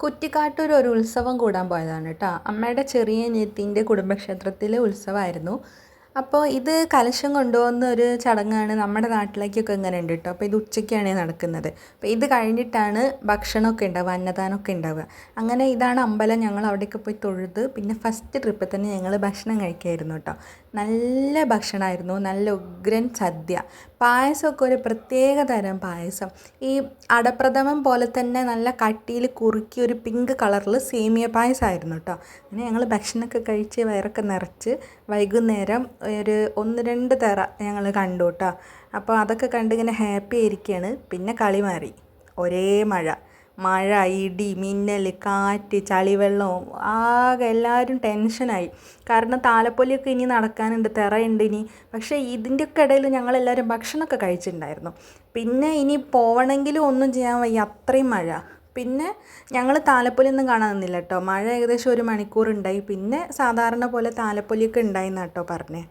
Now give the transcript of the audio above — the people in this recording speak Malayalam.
കുറ്റിക്കാട്ടൂർ ഒരു ഉത്സവം കൂടാൻ പോയതാണ് കേട്ടോ. അമ്മയുടെ ചെറിയ അനിയത്തിൻ്റെ കുടുംബക്ഷേത്രത്തിലെ ഉത്സവമായിരുന്നു. അപ്പോൾ ഇത് കലശം കൊണ്ടുപോകുന്ന ഒരു ചടങ്ങാണ് നമ്മുടെ നാട്ടിലേക്കൊക്കെ ഇങ്ങനെ ഉണ്ട് കേട്ടോ. അപ്പോൾ ഇത് ഉച്ചയ്ക്കാണ് നടക്കുന്നത്. അപ്പോൾ ഇത് കഴിഞ്ഞിട്ടാണ് ഭക്ഷണമൊക്കെ ഉണ്ടാവുക, അന്നദാനമൊക്കെ ഉണ്ടാവുക. അങ്ങനെ ഇതാണ് അമ്പലം. ഞങ്ങൾ അവിടേക്ക് പോയി തൊഴുത് പിന്നെ ഫസ്റ്റ് ട്രിപ്പിൽ തന്നെ ഞങ്ങൾ ഭക്ഷണം കഴിക്കുകയായിരുന്നു കേട്ടോ. നല്ല ഭക്ഷണമായിരുന്നു, നല്ല ഉഗ്രൻ സദ്യ. പായസമൊക്കെ ഒരു പ്രത്യേക തരം പായസം. ഈ അടപ്രഥമൻ പോലെ തന്നെ നല്ല കട്ടിയിൽ കുറുക്കി ഒരു പിങ്ക് കളറിൽ സേമിയ പായസമായിരുന്നു കേട്ടോ. അങ്ങനെ ഞങ്ങൾ ഭക്ഷണമൊക്കെ കഴിച്ച് വയറൊക്കെ നിറച്ച് വൈകുന്നേരം ഒരു 1-2 തെറ ഞങ്ങൾ കണ്ടു കേട്ടോ. അപ്പോൾ അതൊക്കെ കണ്ട് ഇങ്ങനെ ഹാപ്പി ആയിരിക്കുകയാണ്. പിന്നെ കളി മാറി. ഒരേ മഴ, ഇടി, മിന്നൽ, കാറ്റ്, ചളിവെള്ളം, ആകെ എല്ലാവരും ടെൻഷനായി. കാരണം താലപ്പൊലിയൊക്കെ ഇനി നടക്കാനുണ്ട്, തെറയുണ്ട് ഇനി. പക്ഷേ ഇതിൻ്റെയൊക്കെ ഇടയിൽ ഞങ്ങളെല്ലാവരും ഭക്ഷണമൊക്കെ കഴിച്ചിട്ടുണ്ടായിരുന്നു. പിന്നെ ഇനി പോവണമെങ്കിലും ഒന്നും ചെയ്യാൻ വയ്യ, അത്രയും മഴ. പിന്നെ ഞങ്ങൾ താലപ്പൊലിയൊന്നും കാണാൻ നിന്നില്ല കേട്ടോ. മഴ ഏകദേശം 1 മണിക്കൂർ ഉണ്ടായി. പിന്നെ സാധാരണ പോലെ താലപ്പൊലിയൊക്കെ ഉണ്ടായിന്നാണ് കേട്ടോ പറഞ്ഞത്.